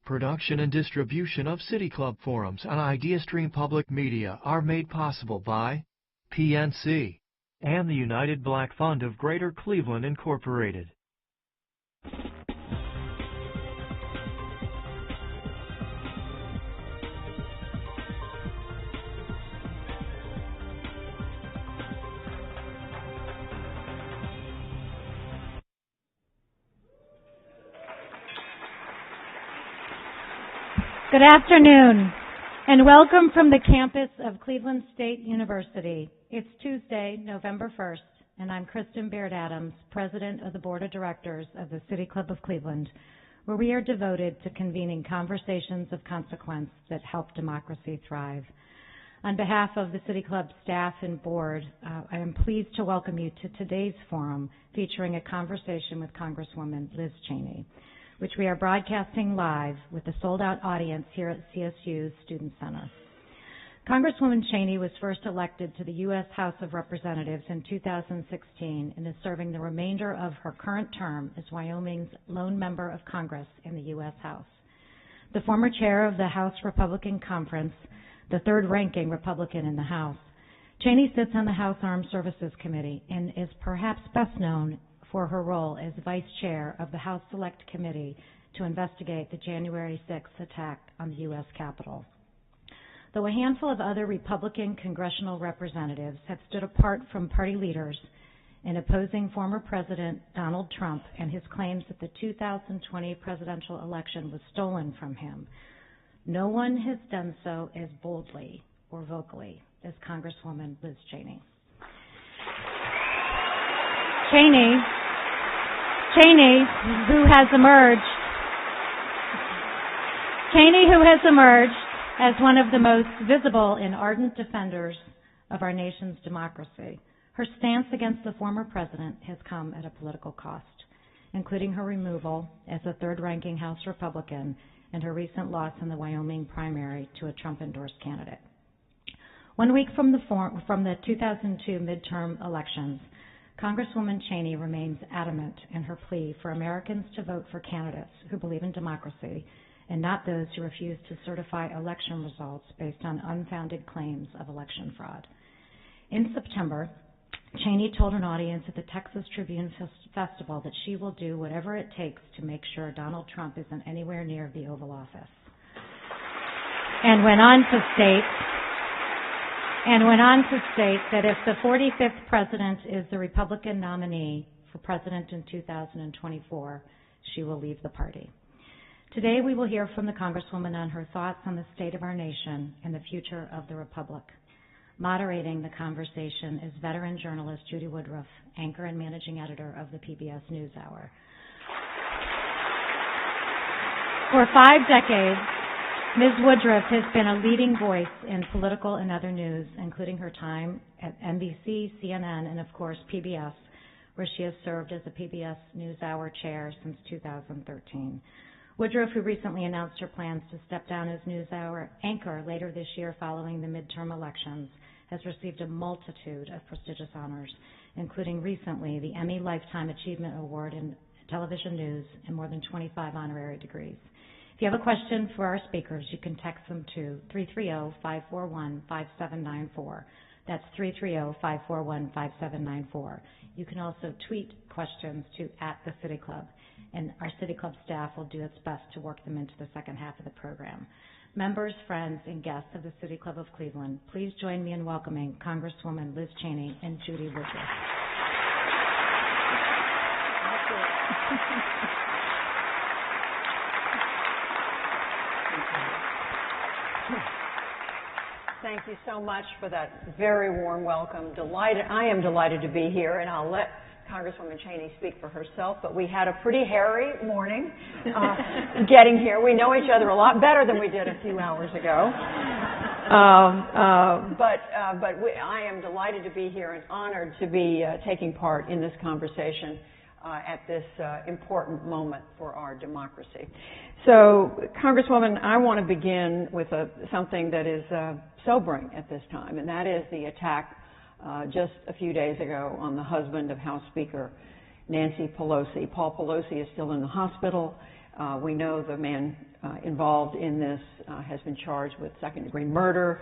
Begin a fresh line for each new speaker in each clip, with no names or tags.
Production and distribution of City Club forums on IdeaStream Public Media are made possible by PNC and the United Black Fund of Greater Cleveland, Incorporated.
Good afternoon, and welcome from the campus of Cleveland State University. It's Tuesday, November 1st, and I'm Kristen Baird-Adams, President of the Board of Directors of the City Club of Cleveland, where we are devoted to convening conversations of consequence that help democracy thrive. On behalf of the City Club staff and board, I am pleased to welcome you to today's forum featuring a conversation with Congresswoman Liz Cheney, which we are broadcasting live with a sold-out audience here at CSU's Student Center. Congresswoman Cheney was first elected to the U.S. House of Representatives in 2016 and is serving the remainder of her current term as Wyoming's lone member of Congress in the U.S. House. The former chair of the House Republican Conference, the third-ranking Republican in the House, Cheney sits on the House Armed Services Committee and is perhaps best known for her role as Vice Chair of the House Select Committee to investigate the January 6th attack on the U.S. Capitol. Though a handful of other Republican congressional representatives have stood apart from party leaders in opposing former President Donald Trump and his claims that the 2020 presidential election was stolen from him, no one has done so as boldly or vocally as Congresswoman Liz Cheney. Cheney, who has emerged as one of the most visible and ardent defenders of our nation's democracy. Her stance against the former president has come at a political cost, including her removal as a third-ranking House Republican and her recent loss in the Wyoming primary to a Trump-endorsed candidate. 1 week from the 2002 midterm elections, Congresswoman Cheney remains adamant in her plea for Americans to vote for candidates who believe in democracy and not those who refuse to certify election results based on unfounded claims of election fraud. In September, Cheney told an audience at the Texas Tribune Festival that she will do whatever it takes to make sure Donald Trump isn't anywhere near the Oval Office, and went on to state that if the 45th president is the Republican nominee for president in 2024, she will leave the party. Today we will hear from the Congresswoman on her thoughts on the state of our nation and the future of the Republic. Moderating the conversation is veteran journalist Judy Woodruff, anchor and managing editor of the PBS NewsHour. For 5 decades, Ms. Woodruff has been a leading voice in political and other news, including her time at NBC, CNN, and of course PBS, where she has served as the PBS NewsHour chair since 2013. Woodruff, who recently announced her plans to step down as NewsHour anchor later this year following the midterm elections, has received a multitude of prestigious honors, including recently the Emmy Lifetime Achievement Award in television news and more than 25 honorary degrees. If you have a question for our speakers, you can text them to 330-541-5794. That's 330-541-5794. You can also tweet questions to @TheCityClub, and our City Club staff will do its best to work them into the second half of the program. Members, friends, and guests of the City Club of Cleveland, please join me in welcoming Congresswoman Liz Cheney and Judy Woodruff.
Thank you so much for that very warm welcome. I am delighted to be here, and I'll let Congresswoman Cheney speak for herself, but we had a pretty hairy morning getting here. We know each other a lot better than we did a few hours ago. I am delighted to be here and honored to be taking part in this conversation at this important moment for our democracy. So, Congresswoman, I want to begin with something that is sobering at this time, and that is the attack just a few days ago on the husband of House Speaker Nancy Pelosi. Paul Pelosi is still in the hospital. We know the man involved in this has been charged with second-degree murder.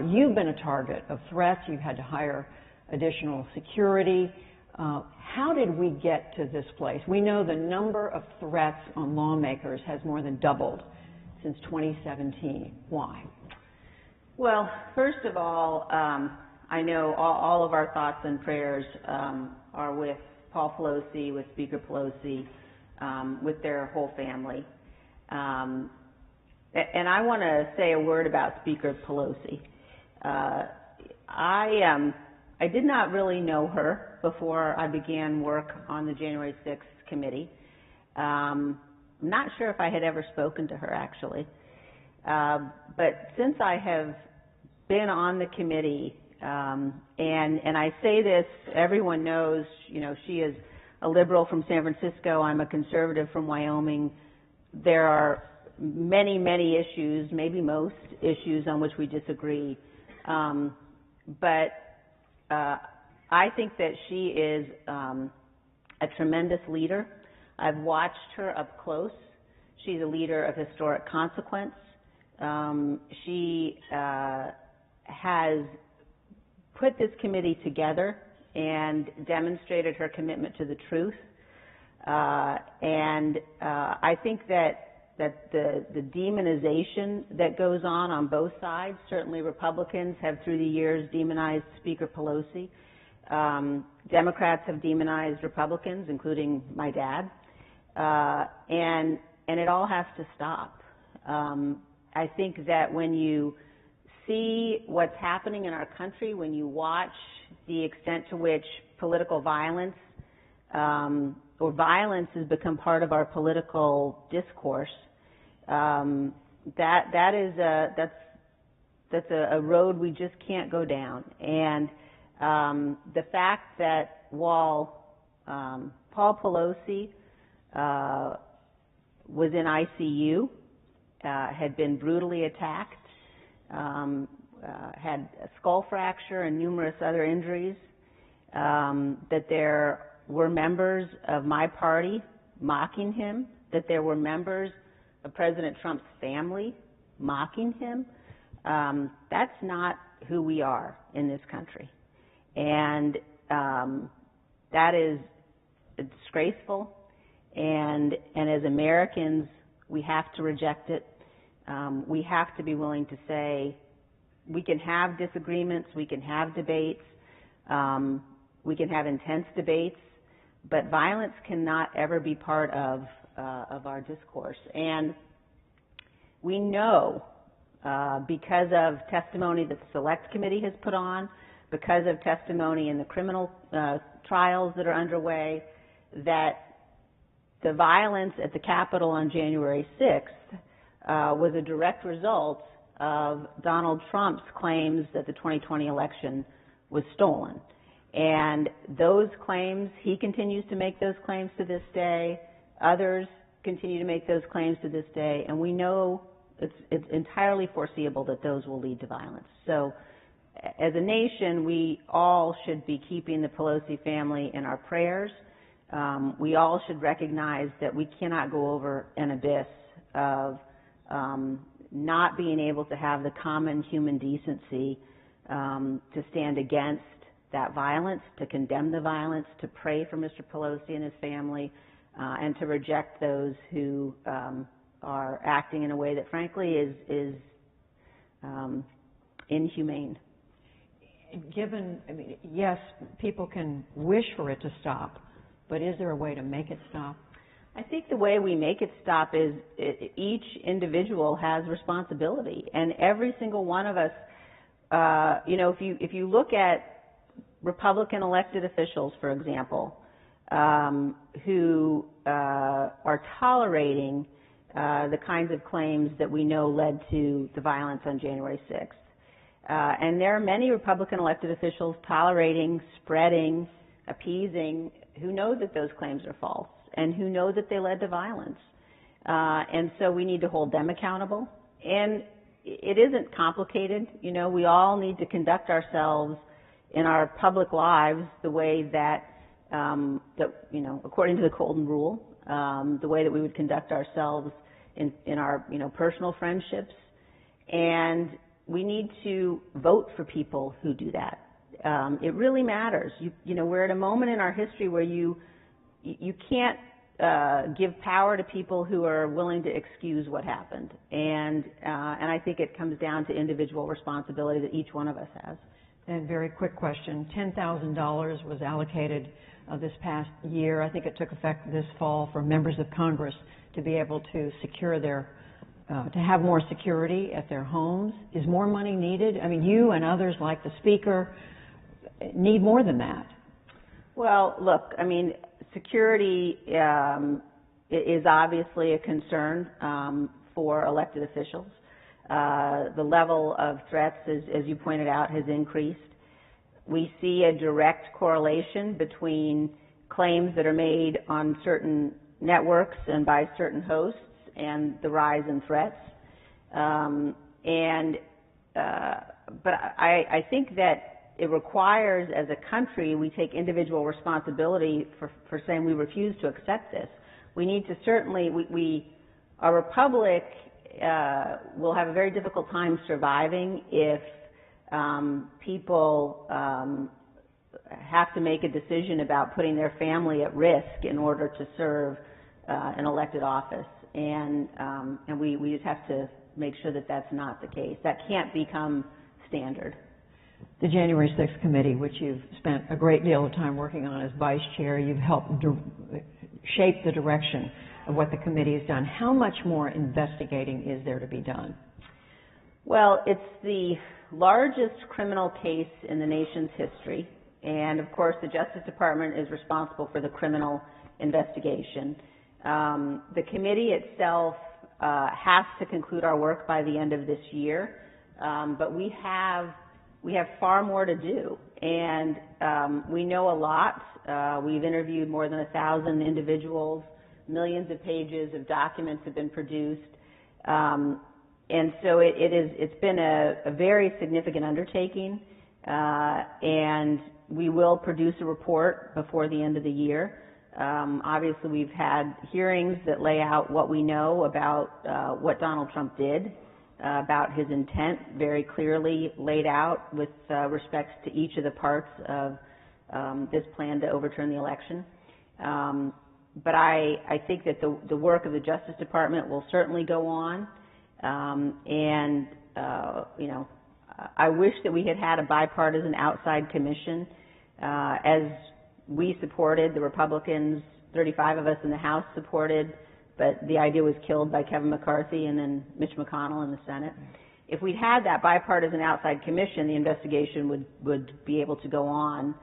You've been a target of threats. You've had to hire additional security. How did we get to this place? We know the number of threats on lawmakers has more than doubled since 2017. Why?
Well, first of all, I know all of our thoughts and prayers are with Paul Pelosi, with Speaker Pelosi, with their whole family. And I want to say a word about Speaker Pelosi. I did not really know her before I began work on the January 6th committee. I'm not sure if I had ever spoken to her, actually. But since I have been on the committee, and I say this, everyone knows, she is a liberal from San Francisco. I'm a conservative from Wyoming. There are many, many issues, maybe most issues on which we disagree. But I think that she is a tremendous leader. I've watched her up close. She's a leader of historic consequence. She has put this committee together and demonstrated her commitment to the truth. And I think that the demonization that goes on both sides, certainly Republicans have through the years demonized Speaker Pelosi. Democrats have demonized Republicans, including my dad. And it all has to stop. I think that when you see what's happening in our country, when you watch the extent to which political violence or violence has become part of our political discourse, that's a road we just can't go down. And the fact that while Paul Pelosi was in ICU, had been brutally attacked, had a skull fracture and numerous other injuries, that there were members of my party mocking him, that there were members of President Trump's family mocking him. That's not who we are in this country. And that is disgraceful. And as Americans, we have to reject it. We have to be willing to say we can have disagreements, we can have debates, we can have intense debates, but violence cannot ever be part of our discourse. And we know, because of testimony that the Select Committee has put on, because of testimony in the criminal trials that are underway, that the violence at the Capitol on January 6th was a direct result of Donald Trump's claims that the 2020 election was stolen. And those claims, he continues to make those claims to this day. Others continue to make those claims to this day. And we know it's entirely foreseeable that those will lead to violence. So as a nation, we all should be keeping the Pelosi family in our prayers. We all should recognize that we cannot go over an abyss of not being able to have the common human decency to stand against that violence, to condemn the violence, to pray for Mr. Pelosi and his family, and to reject those who are acting in a way that, frankly, is inhumane.
Given, yes, people can wish for it to stop, but is there a way to make it stop?
I think the way we make it stop is each individual has responsibility, and every single one of us, if you look at Republican elected officials, for example, who are tolerating the kinds of claims that we know led to the violence on January 6th. And there are many Republican elected officials tolerating, spreading, appeasing, who know that those claims are false and who know that they led to violence. And so we need to hold them accountable. And it isn't complicated. We all need to conduct ourselves in our public lives the way that according to the Golden Rule, the way that we would conduct ourselves in our, personal friendships. And we need to vote for people who do that. It really matters. We're at a moment in our history where you can't give power to people who are willing to excuse what happened. And I think it comes down to individual responsibility that each one of us has.
And very quick question. $10,000 was allocated this past year. I think it took effect this fall for members of Congress to be able to secure to have more security at their homes. Is more money needed? I mean, you and others like the Speaker need more than that.
Well, look, security is obviously a concern for elected officials. The level of threats, as you pointed out, has increased. We see a direct correlation between claims that are made on certain networks and by certain hosts and the rise in threats. But I think that it requires, as a country, we take individual responsibility for saying we refuse to accept this. We need to certainly, our republic will have a very difficult time surviving if people have to make a decision about putting their family at risk in order to serve an elected office. And we just have to make sure that that's not the case. That can't become standard.
The January 6th committee, which you've spent a great deal of time working on as vice chair, you've helped shape the direction of what the committee has done. How much more investigating is there to be done?
Well, it's the largest criminal case in the nation's history. And, of course, the Justice Department is responsible for the criminal investigation. The committee itself has to conclude our work by the end of this year. But we have far more to do, and we know a lot. We've interviewed more than 1,000 individuals. Millions of pages of documents have been produced, and so it's been a very significant undertaking. And we will produce a report before the end of the year. Obviously, we've had hearings that lay out what we know about what Donald Trump did. About his intent, very clearly laid out with respect to each of the parts of this plan to overturn the election. But I think that the work of the Justice Department will certainly go on. I wish that we had had a bipartisan outside commission. As we supported, the Republicans, 35 of us in the House supported, but the idea was killed by Kevin McCarthy and then Mitch McConnell in the Senate. If we'd had that bipartisan outside commission, the investigation would be able to go on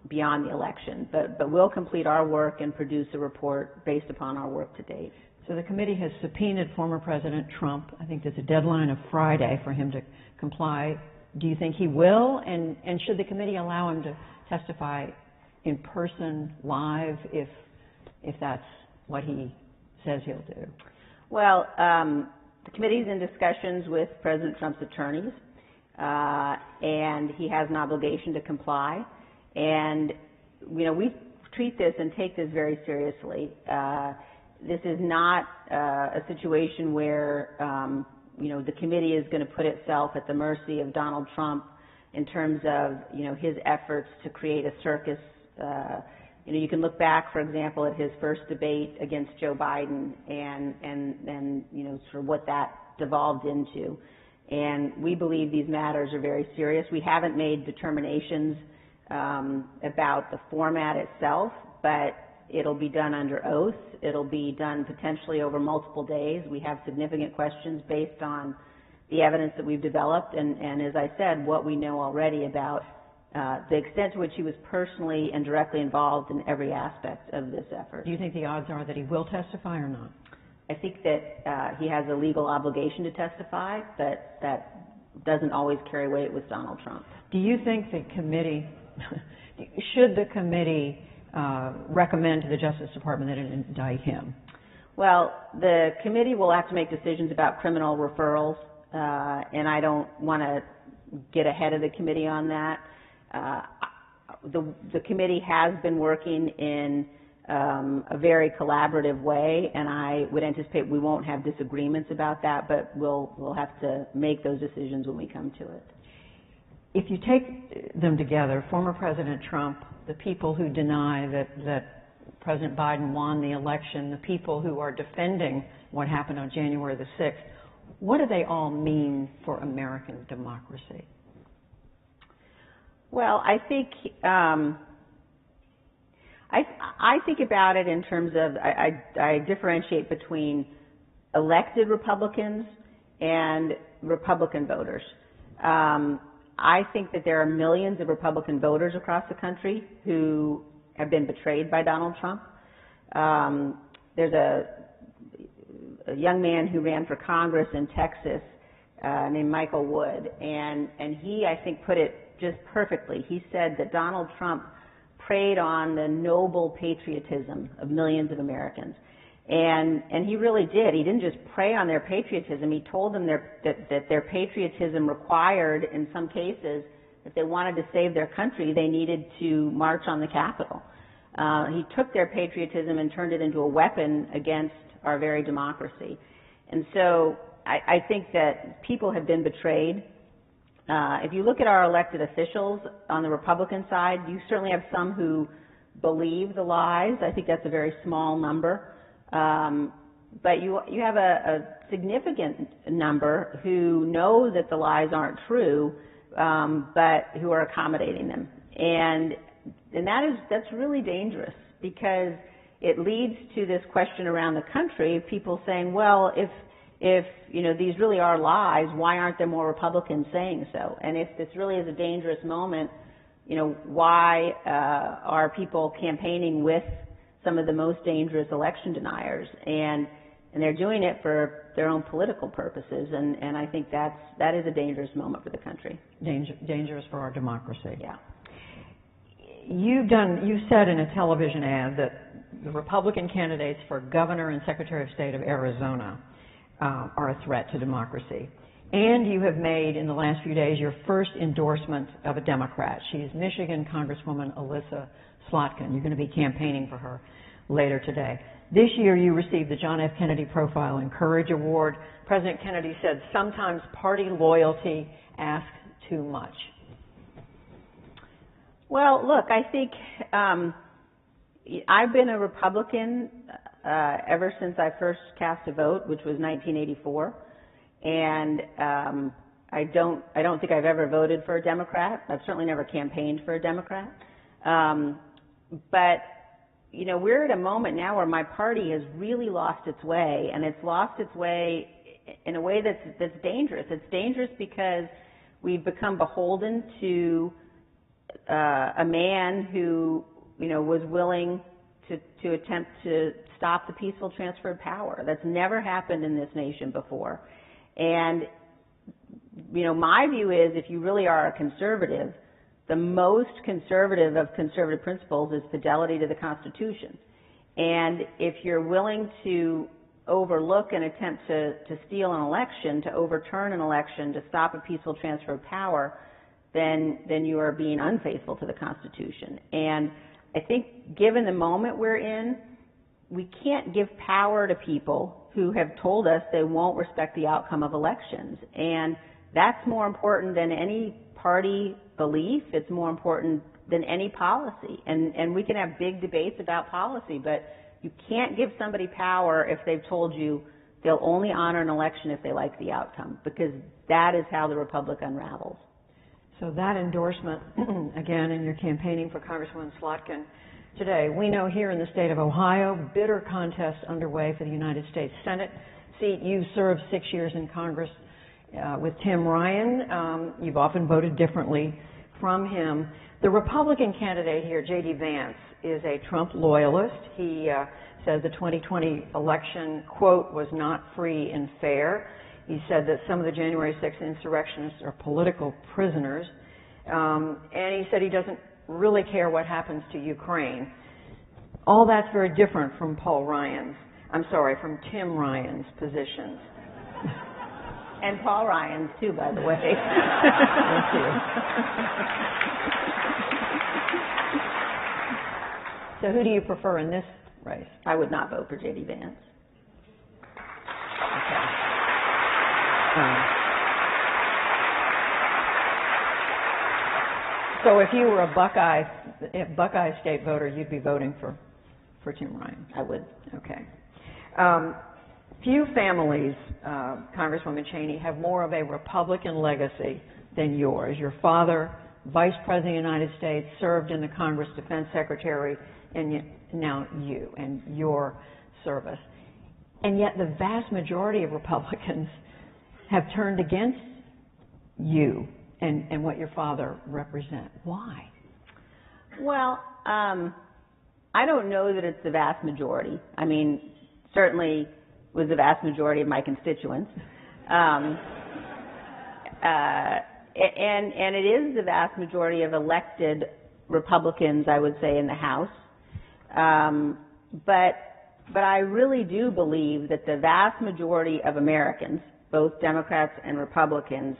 beyond the election. But we'll complete our work and produce a report based upon our work to date.
So the committee has subpoenaed former President Trump. I think there's a deadline of Friday for him to comply. Do you think he will? And should the committee allow him to testify in person, live, if that's what he says he'll do?
Well, the committee's in discussions with President Trump's attorneys, and he has an obligation to comply. And, we treat this and take this very seriously. This is not a situation where, the committee is going to put itself at the mercy of Donald Trump in terms of, his efforts to create a circus. You can look back, for example, at his first debate against Joe Biden and sort of what that devolved into. And we believe these matters are very serious. We haven't made determinations about the format itself, but it'll be done under oath. It'll be done potentially over multiple days. We have significant questions based on the evidence that we've developed and as I said, what we know already about the extent to which he was personally and directly involved in every aspect of this effort.
Do you think the odds are that he will testify or not?
I think that he has a legal obligation to testify, but that doesn't always carry weight with Donald Trump.
Do you think the committee, should the committee recommend to the Justice Department that it indict him?
Well, the committee will have to make decisions about criminal referrals, and I don't want to get ahead of the committee on that. The committee has been working in a very collaborative way, and I would anticipate we won't have disagreements about that, but we'll have to make those decisions when we come to it.
If you take them together, former President Trump, the people who deny that President Biden won the election, the people who are defending what happened on January the 6th, what do they all mean for American democracy?
Well, I think I think about it in terms of I differentiate between elected Republicans and Republican voters. I think that there are millions of Republican voters across the country who have been betrayed by Donald Trump. There's a young man who ran for Congress in Texas named Michael Wood, and he, I think, put it just perfectly. He said that Donald Trump preyed on the noble patriotism of millions of Americans. And he really did. He didn't just prey on their patriotism. He told them that their patriotism required, in some cases, if they wanted to save their country, they needed to march on the Capitol. He took their patriotism and turned it into a weapon against our very democracy. And so I think that people have been betrayed. If you look at our elected officials on the Republican side, you certainly have some who believe the lies. I think that's a very small number. But you have a significant number who know that the lies aren't true, but who are accommodating them. And that's really dangerous, because it leads to this question around the country of people saying, well, if these really are lies, why aren't there more Republicans saying so? And if this really is a dangerous moment, why are people campaigning with some of the most dangerous election deniers? And they're doing it for their own political purposes, and I think that is a dangerous moment for the country.
Dangerous for our democracy.
Yeah.
You said in a television ad that the Republican candidates for governor and secretary of state of Arizona are a threat to democracy. And you have made, in the last few days, your first endorsement of a Democrat. She's Michigan Congresswoman Elissa Slotkin. You're going to be campaigning for her later today. This year you received the John F. Kennedy Profile and Courage Award. President Kennedy said, sometimes party loyalty asks too much.
Well, look, I think I've been a Republican ever since I first cast a vote, which was 1984. And I don't think I've ever voted for a Democrat. I've certainly never campaigned for a Democrat. But we're at a moment now where my party has really lost its way, and it's lost its way in a way that's dangerous. It's dangerous because we've become beholden to a man who was willing to attempt to stop the peaceful transfer of power. That's never happened in this nation before. And my view is, if you really are a conservative, the most conservative of conservative principles is fidelity to the Constitution. And if you're willing to overlook an attempt to steal an election, to overturn an election, to stop a peaceful transfer of power, then you are being unfaithful to the Constitution. And I think given the moment we're in, we can't give power to people who have told us they won't respect the outcome of elections. And that's more important than any party belief. It's more important than any policy. And we can have big debates about policy, but you can't give somebody power if they've told you they'll only honor an election if they like the outcome, because that is how the republic unravels.
So that endorsement, again, in your campaigning for Congresswoman Slotkin today, we know here in the state of Ohio, bitter contest underway for the United States Senate seat. You served 6 years in Congress with Tim Ryan. You've often voted differently from him. The Republican candidate here, J.D. Vance, is a Trump loyalist. He said the 2020 election, quote, was not free and fair. He said that some of the January 6th insurrectionists are political prisoners. And he said he doesn't really care what happens to Ukraine. All that's very different from from Tim Ryan's positions.
And Paul Ryan's too, by the way.
Thank you. So who do you prefer in this race?
I would not vote for J.D. Vance.
Okay. So if you were a Buckeye State voter, you'd be voting for Tim Ryan?
I would.
Okay. Few families, Congresswoman Cheney, have more of a Republican legacy than yours. Your father, Vice President of the United States, served in the Congress Defense Secretary, and now you and your service. And yet the vast majority of Republicans have turned against you and what your father represents. Why?
Well, I don't know that it's the vast majority. I mean, certainly was the vast majority of my constituents. And it is the vast majority of elected Republicans, I would say, in the House. But I really do believe that the vast majority of Americans, both Democrats and Republicans,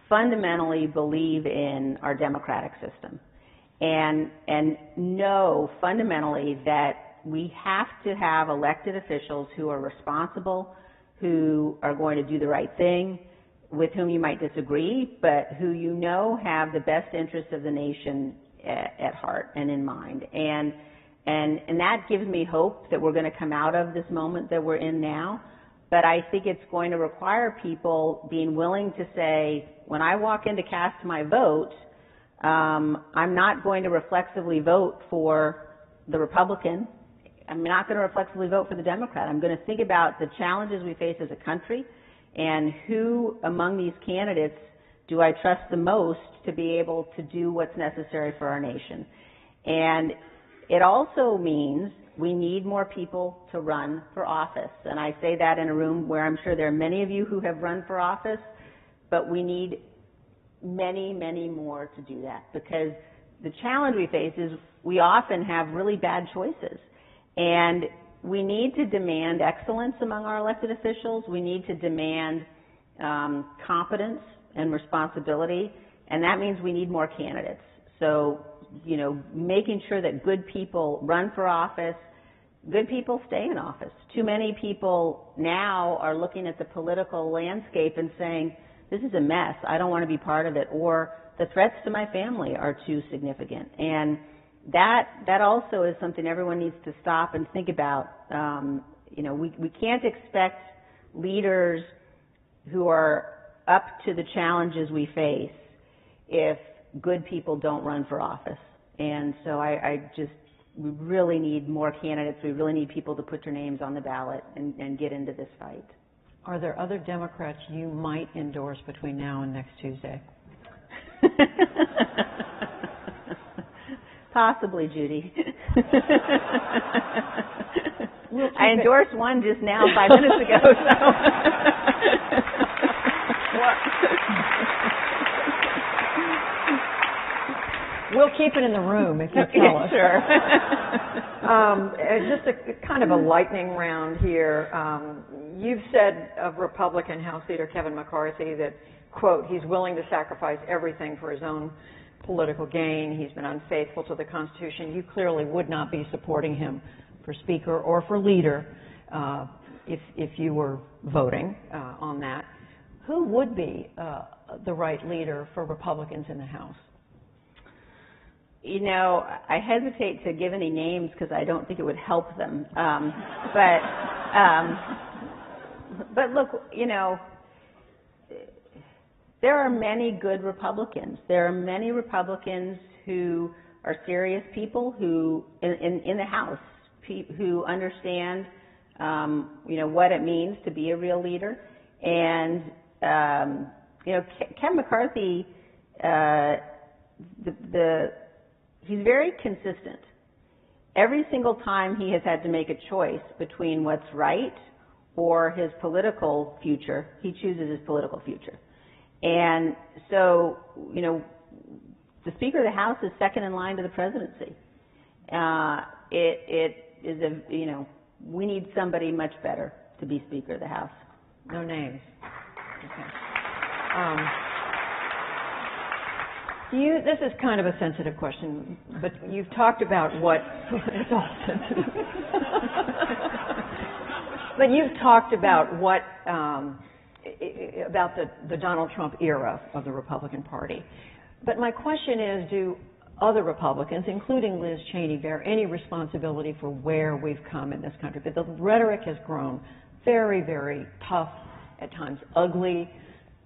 fundamentally believe in our democratic system and know fundamentally that we have to have elected officials who are responsible, who are going to do the right thing, with whom you might disagree, but who you know have the best interests of the nation at heart and in mind. And that gives me hope that we're going to come out of this moment that we're in now. But I think it's going to require people being willing to say, when I walk in to cast my vote, I'm not going to reflexively vote for the Republican. I'm not going to reflexively vote for the Democrat. I'm going to think about the challenges we face as a country and who among these candidates do I trust the most to be able to do what's necessary for our nation. And it also means we need more people to run for office. And I say that in a room where I'm sure there are many of you who have run for office, but we need many, many more to do that, because the challenge we face is we often have really bad choices. And we need to demand excellence among our elected officials. We need to demand competence and responsibility, and that means we need more candidates. So, you know, making sure that good people run for office, good people stay in office. Too many people now are looking at the political landscape and saying, this is a mess, I don't want to be part of it, or the threats to my family are too significant. And that also is something everyone needs to stop and think about. You know, we can't expect leaders who are up to the challenges we face if good people don't run for office. And so we really need more candidates. We really need people to put their names on the ballot and get into this fight.
Are there other Democrats you might endorse between now and next Tuesday?
Possibly, Judy. I endorsed one just now 5 minutes ago. So.
We'll keep it in the room if you tell us.
Sure.
Just a kind of a lightning round here. You've said of Republican House Leader Kevin McCarthy that, quote, he's willing to sacrifice everything for his own political gain. He's been unfaithful to the Constitution. You clearly would not be supporting him for Speaker or for Leader if you were voting on that. Who would be the right leader for Republicans in the House?
You know, I hesitate to give any names because I don't think it would help them. But look, you know, there are many good Republicans. There are many Republicans who are serious people who, in the House, who understand, you know, what it means to be a real leader. And, you know, Kevin McCarthy, he's very consistent. Every single time he has had to make a choice between what's right or his political future, he chooses his political future. And so, you know, the Speaker of the House is second in line to the presidency. It is you know, we need somebody much better to be Speaker of the House.
No names. Okay. This is kind of a sensitive question, but you've talked about what it's all sensitive. But you've talked about what about the Donald Trump era of the Republican Party. But my question is, do other Republicans, including Liz Cheney, bear any responsibility for where we've come in this country? But the rhetoric has grown very, very tough, at times ugly,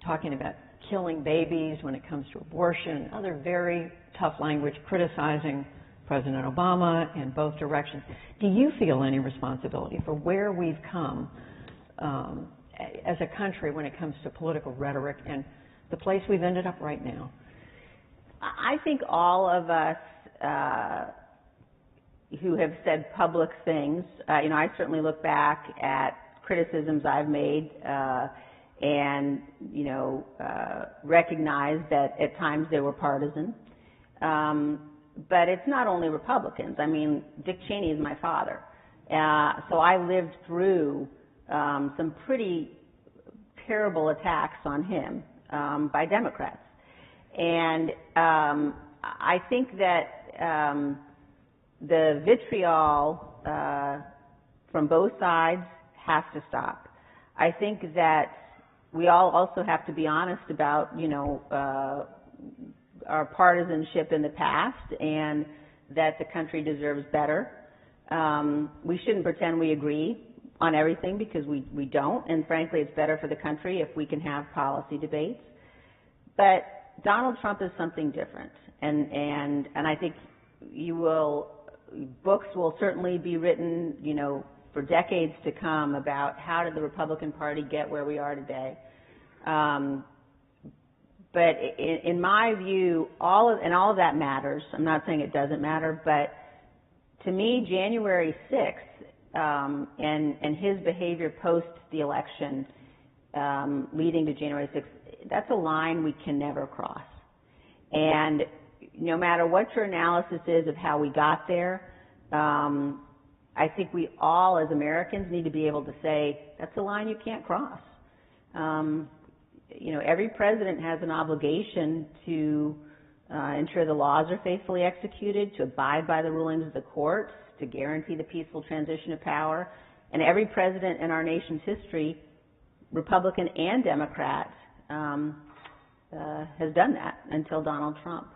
talking about killing babies when it comes to abortion, other very tough language criticizing President Obama in both directions. Do you feel any responsibility for where we've come as a country when it comes to political rhetoric and the place we've ended up right now?
I think all of us who have said public things, I certainly look back at criticisms I've made and recognize that at times they were partisan. But it's not only Republicans. I mean, Dick Cheney is my father. So I lived through some pretty terrible attacks on him by Democrats. And I think that the vitriol from both sides has to stop. I think that we all also have to be honest about, our partisanship in the past and that the country deserves better. We shouldn't pretend we agree on everything because we don't, and frankly it's better for the country if we can have policy debates. But Donald Trump is something different, and I think books will certainly be written, for decades to come about how did the Republican Party get where we are today. But in my view, all of that matters. I'm not saying it doesn't matter, but to me, January 6th and his behavior post the election leading to January 6th, that's a line we can never cross. And no matter what your analysis is of how we got there, I think we all as Americans need to be able to say, that's a line you can't cross. Every president has an obligation to ensure the laws are faithfully executed, to abide by the rulings of the courts, to guarantee the peaceful transition of power. And every president in our nation's history, Republican and Democrat, has done that until Donald Trump.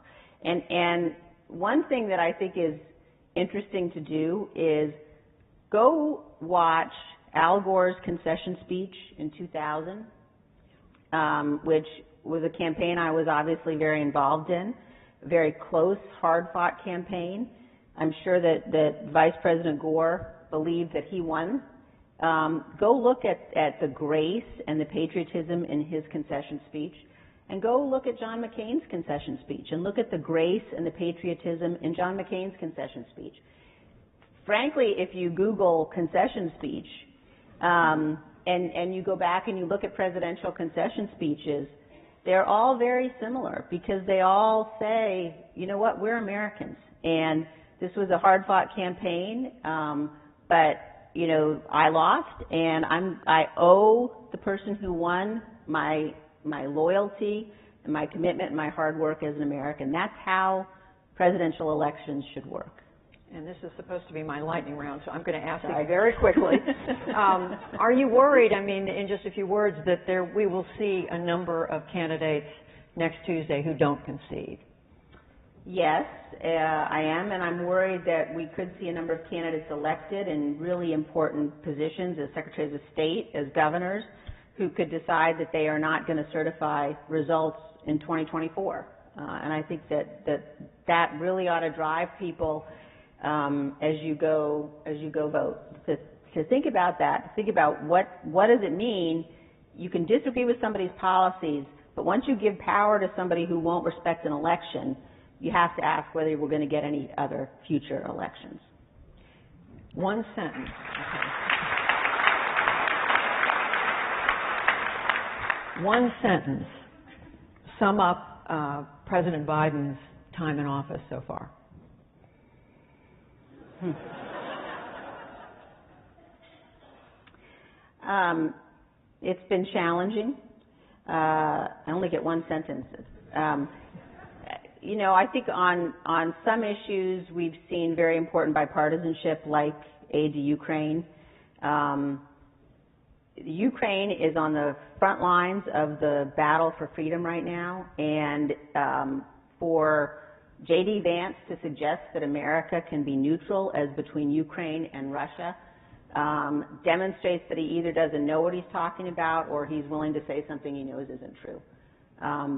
And one thing that I think is interesting to do is go watch Al Gore's concession speech in 2000. Which was a campaign I was obviously very involved in, a very close, hard-fought campaign. I'm sure that Vice President Gore believed that he won. Go look at the grace and the patriotism in his concession speech, and go look at John McCain's concession speech, and look at the grace and the patriotism in John McCain's concession speech. Frankly, if you Google concession speech, and you go back and you look at presidential concession speeches, they're all very similar because they all say, you know what, we're Americans. And this was a hard-fought campaign, but, I lost, and I owe the person who won my loyalty and my commitment and my hard work as an American. That's how presidential elections should work.
And this is supposed to be my lightning round, so I'm going to ask you very quickly. Are you worried, in just a few words, that we will see a number of candidates next Tuesday who don't concede?
Yes, I am, and I'm worried that we could see a number of candidates elected in really important positions as secretaries of state, as governors, who could decide that they are not going to certify results in 2024. And I think that really ought to drive people as you go vote, to think about that, think about what does it mean. You can disagree with somebody's policies, but once you give power to somebody who won't respect an election, you have to ask whether we're going to get any other future elections.
One sentence. One sentence. Sum up President Biden's time in office so far. It's been challenging. I only get one sentence.
I think on some issues we've seen very important bipartisanship, like aid to Ukraine. Ukraine is on the front lines of the battle for freedom right now, and for J.D. Vance to suggest that America can be neutral as between Ukraine and Russia demonstrates that he either doesn't know what he's talking about or he's willing to say something he knows isn't true.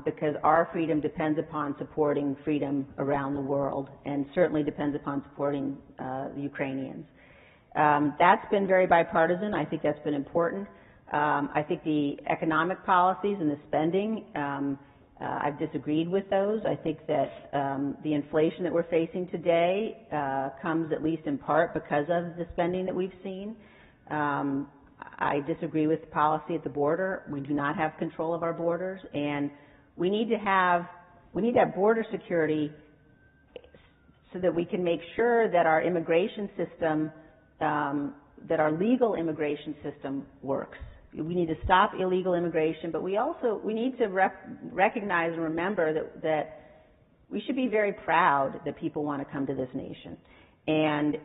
Because our freedom depends upon supporting freedom around the world, and certainly depends upon supporting the Ukrainians. That's been very bipartisan. I think that's been important. I think the economic policies and the spending, I've disagreed with those. I think that the inflation that we're facing today comes at least in part because of the spending that we've seen. I disagree with the policy at the border. We do not have control of our borders, and we need to have border security so that we can make sure that our immigration system, that our legal immigration system works. We need to stop illegal immigration, but we need to recognize and remember that we should be very proud that people want to come to this nation, and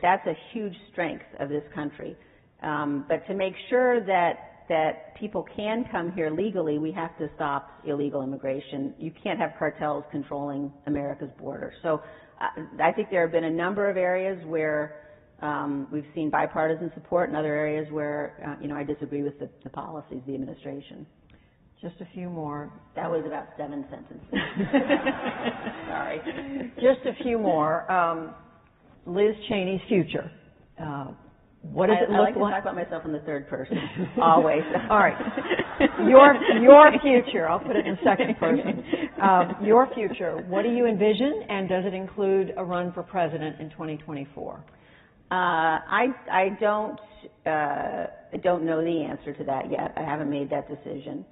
that's a huge strength of this country. But to make sure that people can come here legally, we have to stop illegal immigration. You can't have cartels controlling America's border. So I think there have been a number of areas where we've seen bipartisan support, and other areas where I disagree with the policies of the administration.
Just a few more.
That was about 7 sentences. Sorry.
Just a few more. Liz Cheney's future. What does it look like?
I like to talk about myself in the third person, always.
All right. Your future, I'll put it in second person. Your future, what do you envision, and does it include a run for president in 2024?
I don't know the answer to that yet. I haven't made that decision.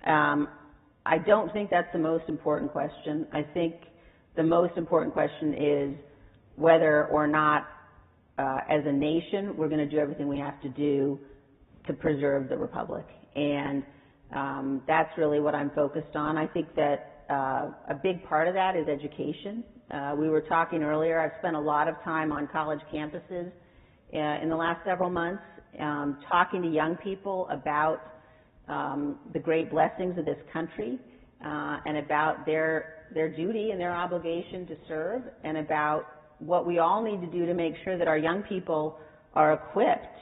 I don't think that's the most important question. I think the most important question is whether or not, as a nation, we're going to do everything we have to do to preserve the republic. And that's really what I'm focused on. I think that a big part of that is education. We were talking earlier, I've spent a lot of time on college campuses in the last several months, talking to young people about the great blessings of this country, and about their duty and their obligation to serve, and about what we all need to do to make sure that our young people are equipped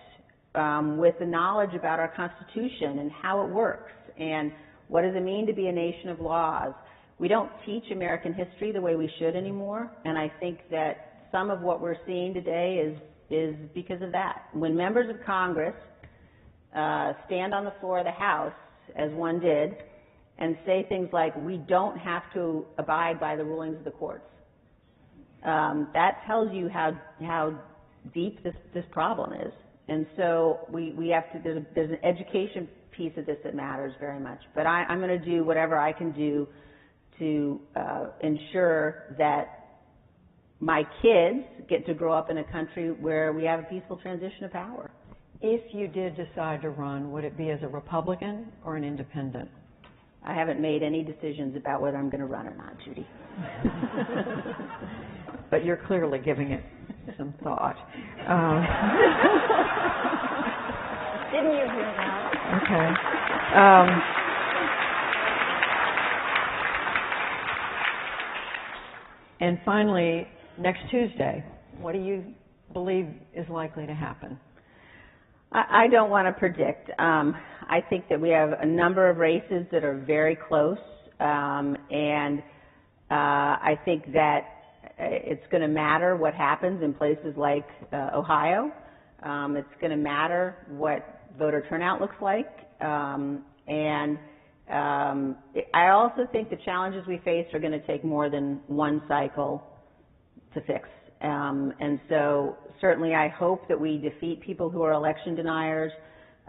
with the knowledge about our Constitution and how it works, and what does it mean to be a nation of laws. We don't teach American history the way we should anymore, and I think that some of what we're seeing today is because of that. When members of Congress stand on the floor of the House, as one did, and say things like, we don't have to abide by the rulings of the courts, that tells you how deep this problem is. And so we have to, there's an education piece of this that matters very much. But I'm going to do whatever I can do to ensure that my kids get to grow up in a country where we have a peaceful transition of power.
If you did decide to run, would it be as a Republican or an independent?
I haven't made any decisions about whether I'm going to run or not, Judy.
But you're clearly giving it some thought.
Didn't you hear that?
Okay. And finally, next Tuesday, what do you believe is likely to happen?
I don't want to predict. I think that we have a number of races that are very close, and I think that it's going to matter what happens in places like Ohio. It's going to matter what voter turnout looks like, and I also think the challenges we face are going to take more than one cycle to fix. And so certainly I hope that we defeat people who are election deniers.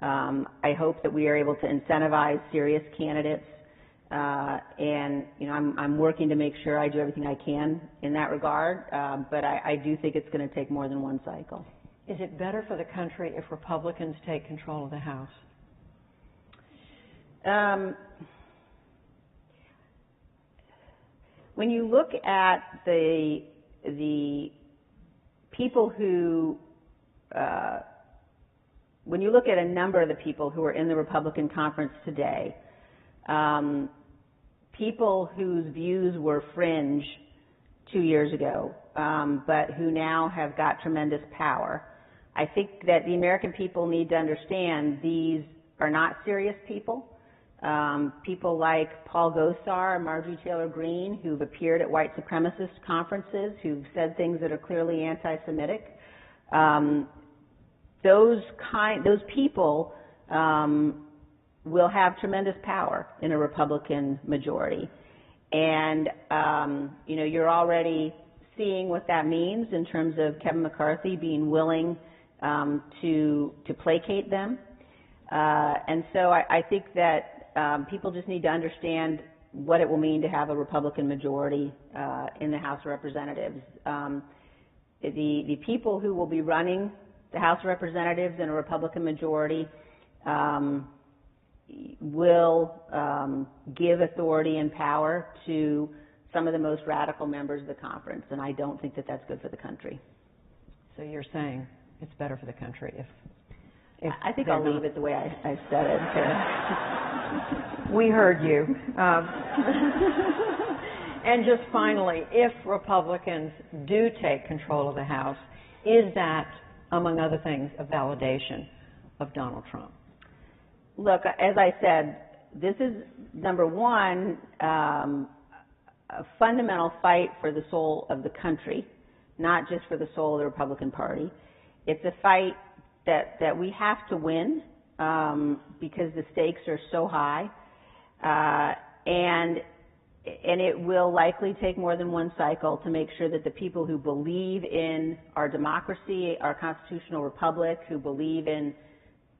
I hope that we are able to incentivize serious candidates. And, I'm working to make sure I do everything I can in that regard. But I do think it's going to take more than one cycle.
Is it better for the country if Republicans take control of the House?
when you look at the people who, when you look at a number of the people who are in the Republican conference today, people whose views were fringe 2 years ago, but who now have got tremendous power, I think that the American people need to understand these are not serious people. People like Paul Gosar and Marjorie Taylor Greene, who've appeared at white supremacist conferences, who've said things that are clearly anti-Semitic. Those people will have tremendous power in a Republican majority. And, you're already seeing what that means in terms of Kevin McCarthy being willing to placate them. And so I think that people just need to understand what it will mean to have a Republican majority in the House of Representatives. The people who will be running the House of Representatives in a Republican majority will give authority and power to some of the most radical members of the conference, and I don't think that that's good for the country.
So you're saying it's better for the country if
I think I'll leave it the way I said it.
We heard you. And just finally, if Republicans do take control of the House, is that, among other things, a validation of Donald Trump?
Look, as I said, this is, number one, a fundamental fight for the soul of the country, not just for the soul of the Republican Party. It's a fight that we have to win because the stakes are so high, and it will likely take more than one cycle to make sure that the people who believe in our democracy, our constitutional republic, who believe in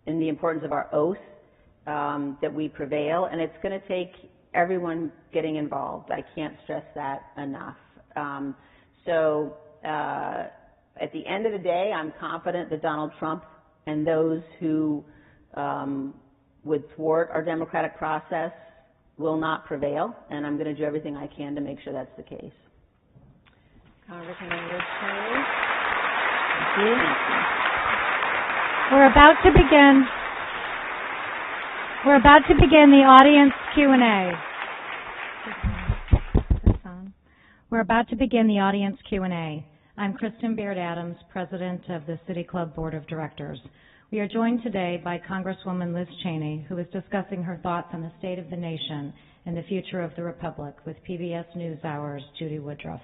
the importance of our oath, that we prevail, and it's going to take everyone getting involved. I can't stress that enough. At the end of the day, I'm confident that Donald Trump and those who would thwart our democratic process will not prevail, and I'm going to do everything I can to make sure that's the case.
Congressman Liz Cheney.
Thank you.
We're about to begin the audience Q&A. We're about to begin the audience Q&A. I'm Kristen Baird Adams, President of the City Club Board of Directors. We are joined today by Congresswoman Liz Cheney, who is discussing her thoughts on the state of the nation and the future of the Republic with PBS NewsHour's Judy Woodruff.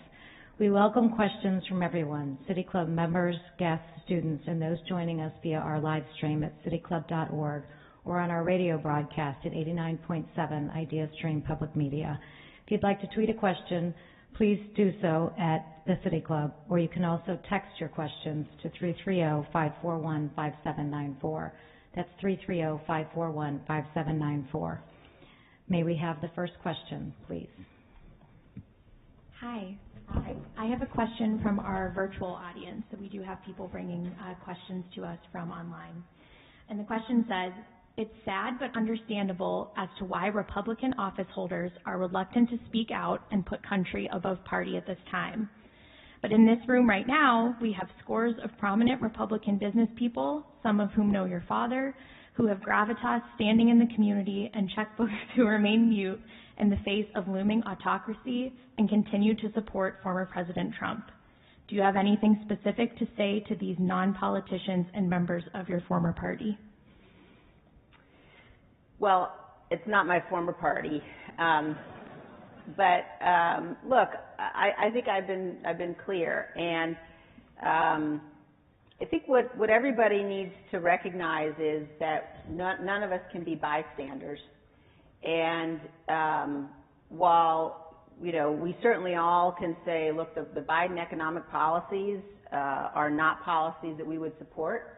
We welcome questions from everyone, City Club members, guests, students, and those joining us via our live stream at cityclub.org or on our radio broadcast at 89.7 IdeaStream Public Media. If you'd like to tweet a question, please do so at the City Club, or you can also text your questions to 330-541-5794. That's 330-541-5794. May we have the first question, please?
Hi. I have a question from our virtual audience. So we do have people bringing questions to us from online. And the question says, it's sad but understandable as to why Republican office holders are reluctant to speak out and put country above party at this time. But in this room right now, we have scores of prominent Republican business people, some of whom know your father, who have gravitas standing in the community and checkbooks who remain mute in the face of looming autocracy and continue to support former President Trump. Do you have anything specific to say to these non-politicians and members of your former party?
Well, it's not my former party, but look, I think I've been clear, and I think what everybody needs to recognize is that none of us can be bystanders, and while we certainly all can say, look, the Biden economic policies are not policies that we would support.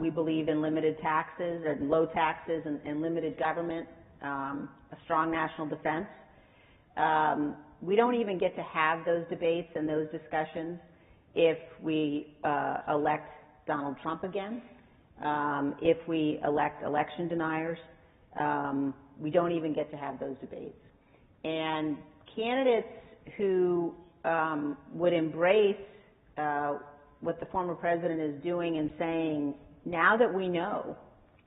We believe in limited taxes or low taxes and limited government, a strong national defense. We don't even get to have those debates and those discussions if we elect Donald Trump again, if we elect election deniers. We don't even get to have those debates. And candidates who would embrace what the former president is doing and saying, now that we know,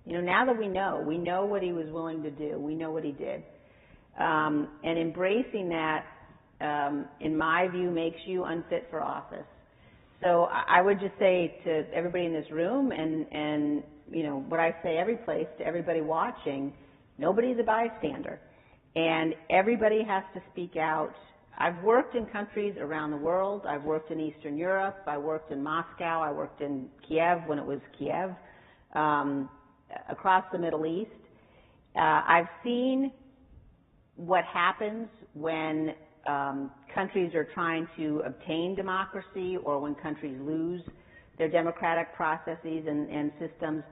we know what he was willing to do, we know what he did. And embracing that, in my view, makes you unfit for office. So I would just say to everybody in this room and what I say every place to everybody watching, nobody's a bystander. And everybody has to speak out. I've worked in countries around the world. I've worked in Eastern Europe. I worked in Moscow. I worked in Kiev when it was Kiev, across the Middle East. I've seen what happens when countries are trying to obtain democracy or when countries lose their democratic processes and systems.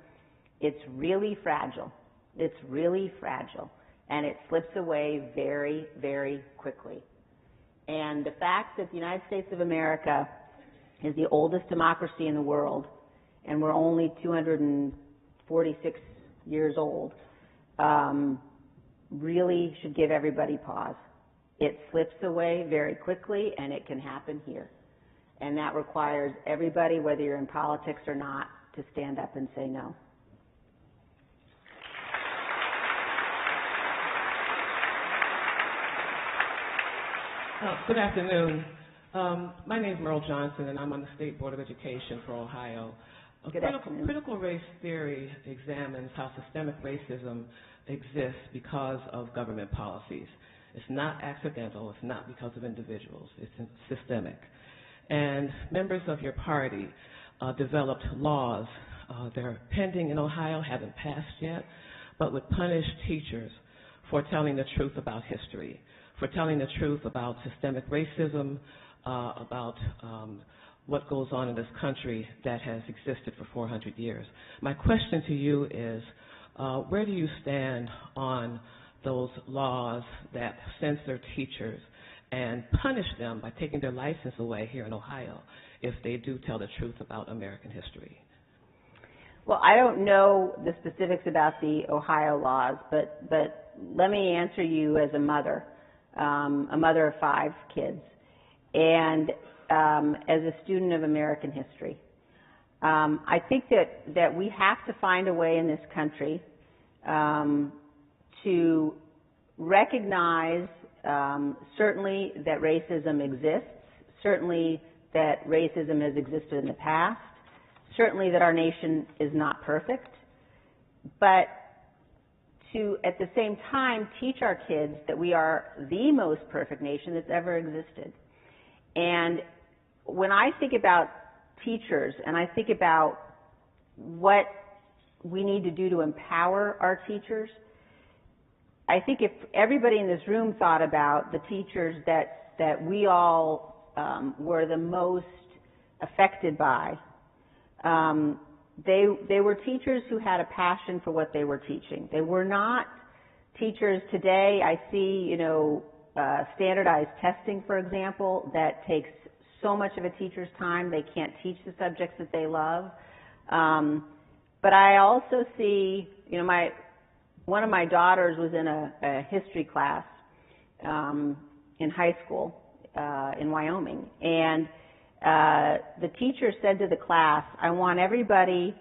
It's really fragile. It's really fragile. And it slips away very, very quickly. And the fact that the United States of America is the oldest democracy in the world, and we're only 246 years old, really should give everybody pause. It slips away very quickly, and it can happen here. And that requires everybody, whether you're in politics or not, to stand up and say no.
Good afternoon. My name is Merle Johnson, and I'm on the State Board of Education for Ohio.
Good afternoon.
Critical race theory examines how systemic racism exists because of government policies. It's not accidental. It's not because of individuals. It's systemic. And members of your party developed laws. They're pending in Ohio, haven't passed yet, but would punish teachers for telling the truth about history, for telling the truth about systemic racism, about what goes on in this country that has existed for 400 years. My question to you is, where do you stand on those laws that censor teachers and punish them by taking their license away here in Ohio if they do tell the truth about American history?
Well, I don't know the specifics about the Ohio laws, but let me answer you as a mother of 5 kids, and as a student of American history. I think that we have to find a way in this country to recognize certainly that racism exists, certainly that racism has existed in the past, certainly that our nation is not perfect, but to, at the same time, teach our kids that we are the most perfect nation that's ever existed. And when I think about teachers and I think about what we need to do to empower our teachers, I think if everybody in this room thought about the teachers that we all were the most affected by, they were teachers who had a passion for what they were teaching. They were not teachers today. I see, standardized testing, for example, that takes so much of a teacher's time. They can't teach the subjects that they love. But I also see, one of my daughters was in a history class in high school in Wyoming, and the teacher said to the class, I want everybody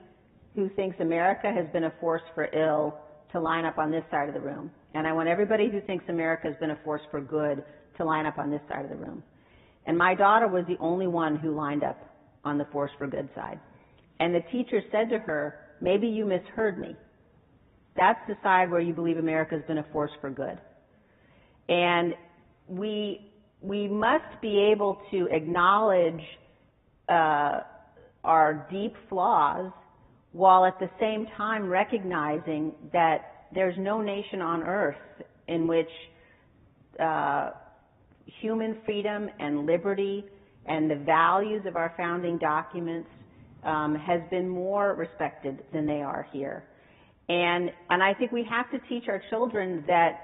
who thinks America has been a force for ill to line up on this side of the room. And I want everybody who thinks America has been a force for good to line up on this side of the room. And my daughter was the only one who lined up on the force for good side. And the teacher said to her, maybe you misheard me. That's the side where you believe America has been a force for good. And we must be able to acknowledge our deep flaws while at the same time recognizing that there's no nation on earth in which human freedom and liberty and the values of our founding documents has been more respected than they are here. And I think we have to teach our children that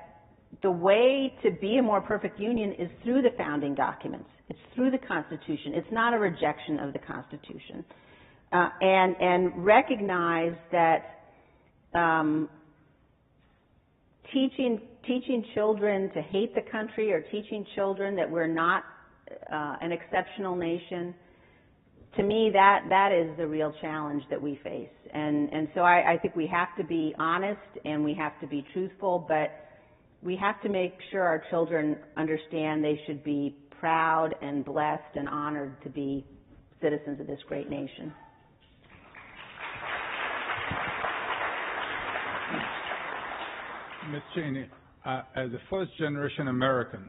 the way to be a more perfect union is through the founding documents. It's through the Constitution. It's not a rejection of the Constitution. And recognize that teaching children to hate the country or teaching children that we're not an exceptional nation, to me, that is the real challenge that we face. And so I think we have to be honest and we have to be truthful, but we have to make sure our children understand they should be proud and blessed and honored to be citizens of this great nation.
Ms. Cheney, as a first-generation American,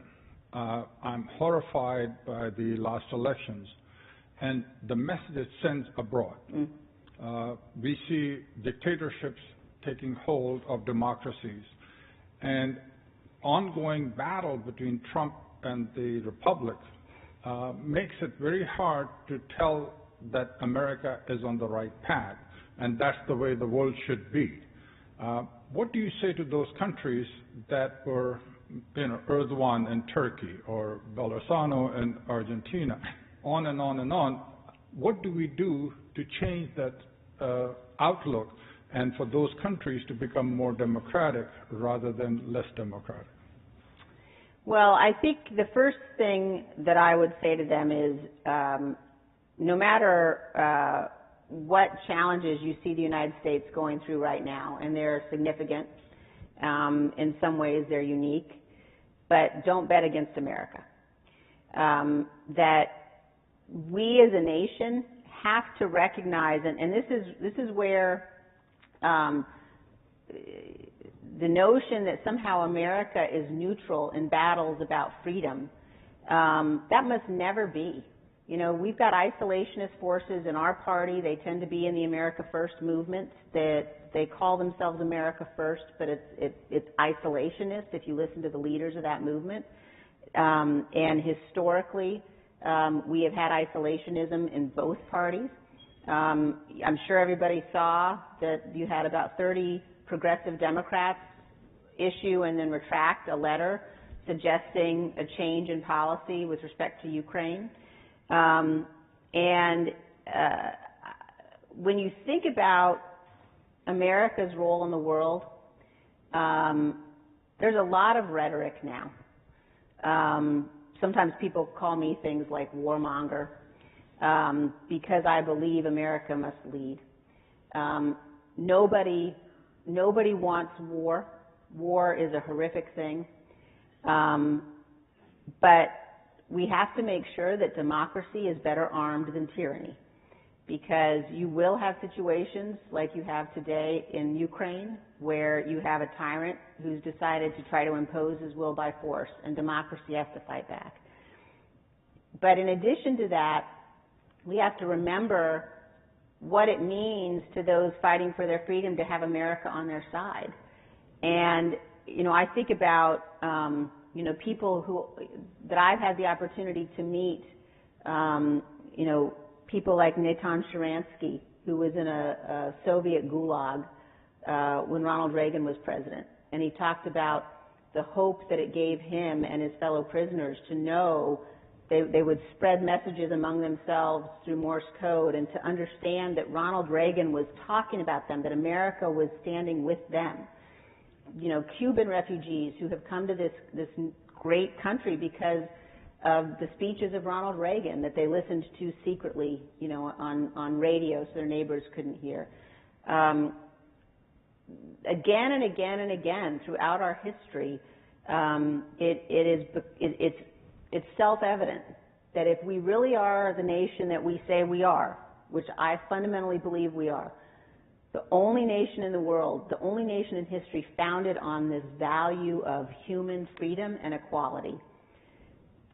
I'm horrified by the last elections and the message it sends abroad. We see dictatorships taking hold of democracies, and ongoing battle between Trump and the Republic makes it very hard to tell that America is on the right path, and that's the way the world should be. What do you say to those countries that were, Erdogan in Turkey or Bolsonaro in Argentina, on and on and on? What do we do to change that outlook and for those countries to become more democratic rather than less democratic?
Well, I think the first thing that I would say to them is no matter what challenges you see the United States going through right now, and they're significant, in some ways they're unique, but don't bet against America. That we as a nation have to recognize, and this is where the notion that somehow America is neutral in battles about freedom, that must never be. We've got isolationist forces in our party. They tend to be in the America First movement. That they call themselves America First, but it's isolationist if you listen to the leaders of that movement. And historically, we have had isolationism in both parties. I'm sure everybody saw that you had about 30 progressive Democrats issue and then retract a letter suggesting a change in policy with respect to Ukraine. When you think about America's role in the world, there's a lot of rhetoric now. Sometimes people call me things like warmonger, because I believe America must lead. Nobody wants war. War is a horrific thing. But we have to make sure that democracy is better armed than tyranny, because you will have situations like you have today in Ukraine where you have a tyrant who's decided to try to impose his will by force, and democracy has to fight back. But in addition to that, we have to remember what it means to those fighting for their freedom to have America on their side. And, I think about, people that I've had the opportunity to meet, people like Natan Sharansky, who was in a Soviet gulag when Ronald Reagan was president. And he talked about the hope that it gave him and his fellow prisoners to know they would spread messages among themselves through Morse code, and to understand that Ronald Reagan was talking about them, that America was standing with them. Cuban refugees who have come to this great country because of the speeches of Ronald Reagan that they listened to secretly, on radio so their neighbors couldn't hear. Again and again and again throughout our history, it's self-evident that if we really are the nation that we say we are, which I fundamentally believe we are, the only nation in the world, the only nation in history founded on this value of human freedom and equality,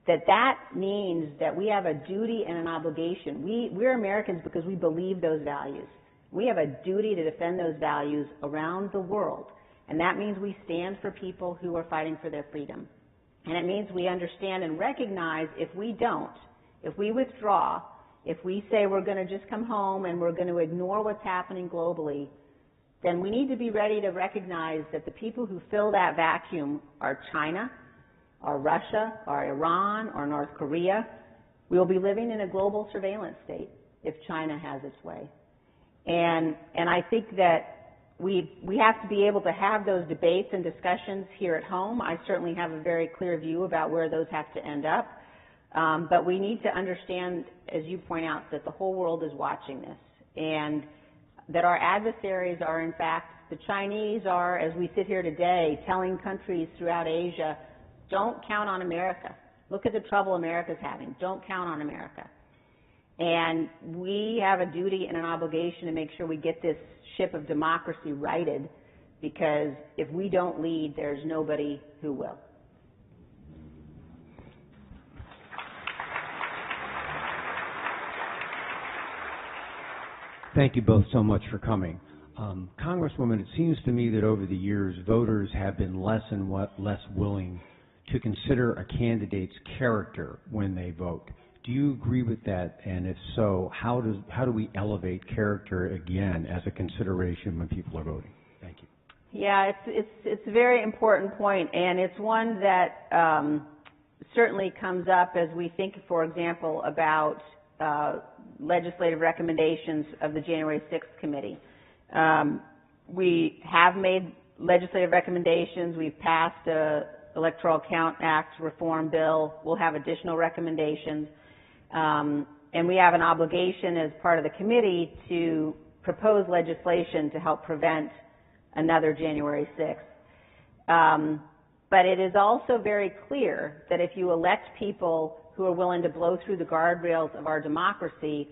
that means that we have a duty and an obligation. We're Americans because we believe those values. We have a duty to defend those values around the world, and that means we stand for people who are fighting for their freedom. And it means we understand and recognize if we don't, if we withdraw, if we say we're going to just come home and we're going to ignore what's happening globally, then we need to be ready to recognize that the people who fill that vacuum are China, or Russia, or Iran, or North Korea. We will be living in a global surveillance state if China has its way. And I think that we have to be able to have those debates and discussions here at home. I certainly have a very clear view about where those have to end up. But we need to understand, as you point out, that the whole world is watching this, and that our adversaries are, in fact, the Chinese are, as we sit here today, telling countries throughout Asia, don't count on America. Look at the trouble America's having. Don't count on America. And we have a duty and an obligation to make sure we get this ship of democracy righted, because if we don't lead, there's nobody who will.
Thank you both so much for coming. Congresswoman, it seems to me that over the years, voters have been less and less willing to consider a candidate's character when they vote. Do you agree with that? And if so, how do we elevate character again as a consideration when people are voting? Thank you.
Yeah, it's a very important point, and it's one that certainly comes up as we think, for example, about legislative recommendations of the January 6th committee. We have made legislative recommendations. We've passed a Electoral Count Act reform bill. We'll have additional recommendations. And we have an obligation as part of the committee to propose legislation to help prevent another January 6th. But it is also very clear that if you elect people who are willing to blow through the guardrails of our democracy,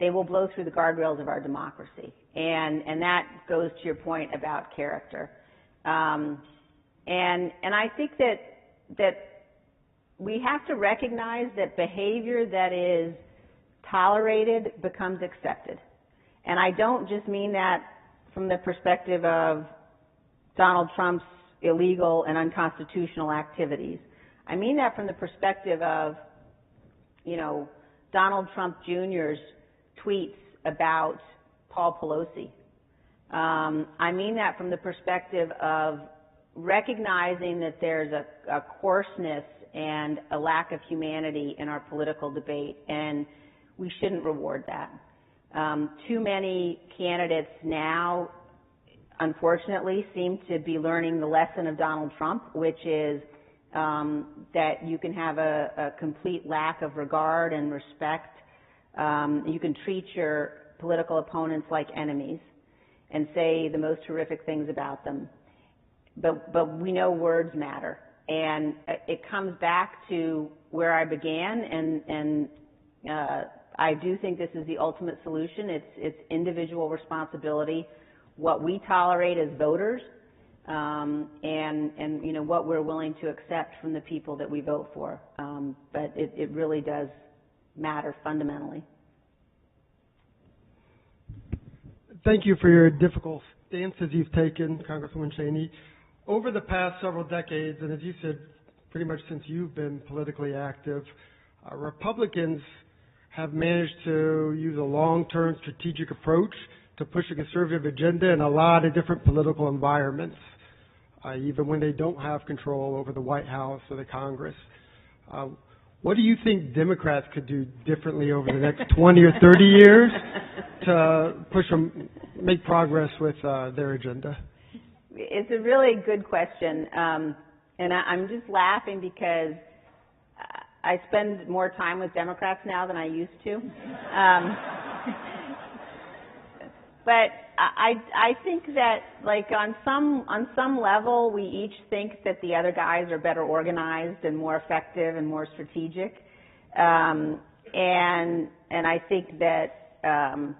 they will blow through the guardrails of our democracy. And that goes to your point about character. And I think that we have to recognize that behavior that is tolerated becomes accepted. And I don't just mean that from the perspective of Donald Trump's illegal and unconstitutional activities. I mean that from the perspective of, Donald Trump Jr.'s tweets about Paul Pelosi. I mean that from the perspective of recognizing that there's a coarseness and a lack of humanity in our political debate, and we shouldn't reward that. Too many candidates now, unfortunately, seem to be learning the lesson of Donald Trump, which is that you can have a complete lack of regard and respect. You can treat your political opponents like enemies and say the most horrific things about them. But we know words matter. And it comes back to where I began, and I do think this is the ultimate solution. It's individual responsibility, what we tolerate as voters, and what we're willing to accept from the people that we vote for. But it really does matter fundamentally.
Thank you for your difficult stances you've taken, Congresswoman Cheney. Over the past several decades, and as you said, pretty much since you've been politically active, Republicans have managed to use a long-term strategic approach to push a conservative agenda in a lot of different political environments, even when they don't have control over the White House or the Congress. What do you think Democrats could do differently over the next 20 or 30 years to make progress with their agenda?
It's a really good question, and I'm just laughing because I spend more time with Democrats now than I used to. But I think that, like, on some level, we each think that the other guys are better organized and more effective and more strategic, and I think that I'm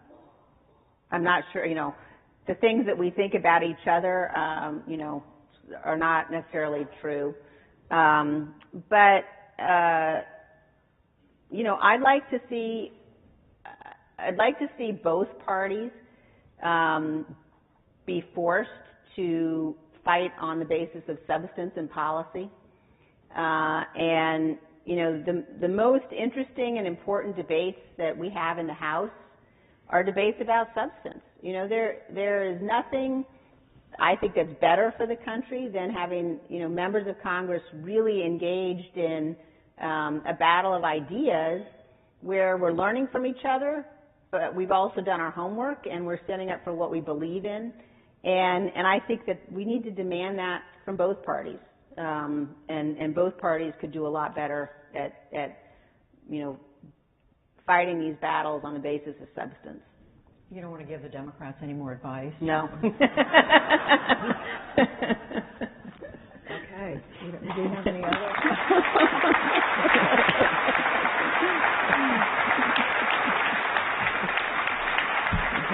not sure, the things that we think about each other, are not necessarily true. But I'd like to see both parties be forced to fight on the basis of substance and policy. And the most interesting and important debates that we have in the House are debates about substance. There is nothing, I think, that's better for the country than having, members of Congress really engaged in a battle of ideas where we're learning from each other, but we've also done our homework and we're standing up for what we believe in. And I think that we need to demand that from both parties. And both parties could do a lot better at fighting these battles on the basis of substance.
You don't want to give the Democrats any more advice?
No.
Okay. Do you have any other?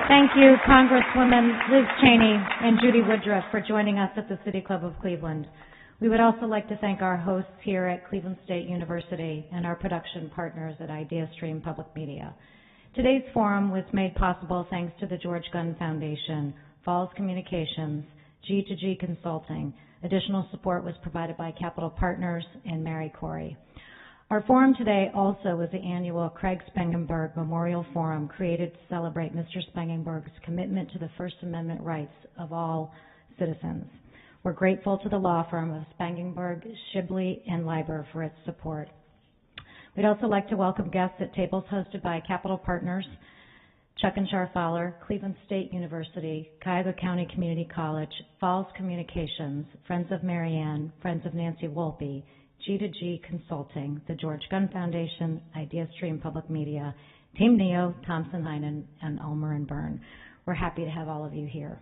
Thank you, Congresswoman Liz Cheney and Judy Woodruff, for joining us at the City Club of Cleveland. We would also like to thank our hosts here at Cleveland State University and our production partners at IdeaStream Public Media. Today's forum was made possible thanks to the George Gund Foundation, Falls Communications, G2G Consulting. Additional support was provided by Capital Partners and Mary Corey. Our forum today also is the annual Craig Spangenberg Memorial Forum, created to celebrate Mr. Spangenberg's commitment to the First Amendment rights of all citizens. We're grateful to the law firm of Spangenberg, Shibley, and Leiber for its support. We'd also like to welcome guests at tables hosted by Capital Partners, Chuck and Char Fowler, Cleveland State University, Cuyahoga County Community College, Falls Communications, Friends of Marianne, Friends of Nancy Wolpe, G2G Consulting, the George Gund Foundation, IdeaStream Public Media, Team Neo, Thompson Heinen, and Ulmer and Byrne. We're happy to have all of you here.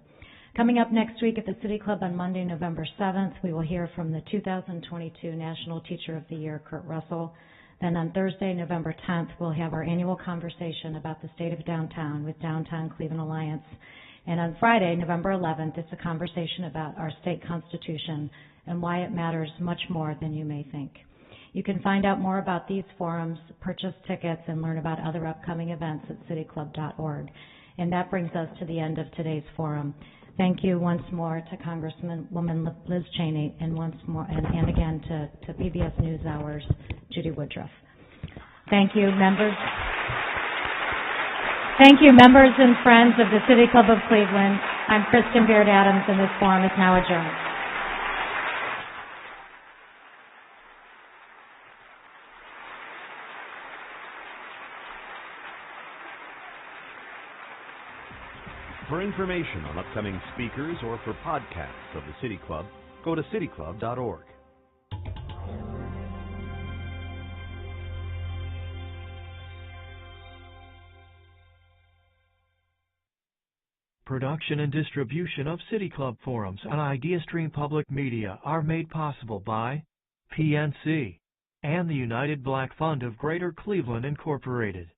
Coming up next week at the City Club on Monday, November 7th, we will hear from the 2022 National Teacher of the Year, Kurt Russell. Then on Thursday, November 10th, we'll have our annual conversation about the state of downtown with Downtown Cleveland Alliance. And on Friday, November 11th, it's a conversation about our state constitution and why it matters much more than you may think. You can find out more about these forums, purchase tickets, and learn about other upcoming events at cityclub.org. And that brings us to the end of today's forum. Thank you once more to Congresswoman Liz Cheney, and once more, and again to PBS NewsHour's Judy Woodruff. Thank you, members. Thank you, members and friends of the City Club of Cleveland. I'm Kristen Beard Adams, and this forum is now adjourned.
For information on upcoming speakers or for podcasts of the City Club, go to cityclub.org.
Production and distribution of City Club forums on IdeaStream Public Media are made possible by PNC and the United Black Fund of Greater Cleveland, Incorporated.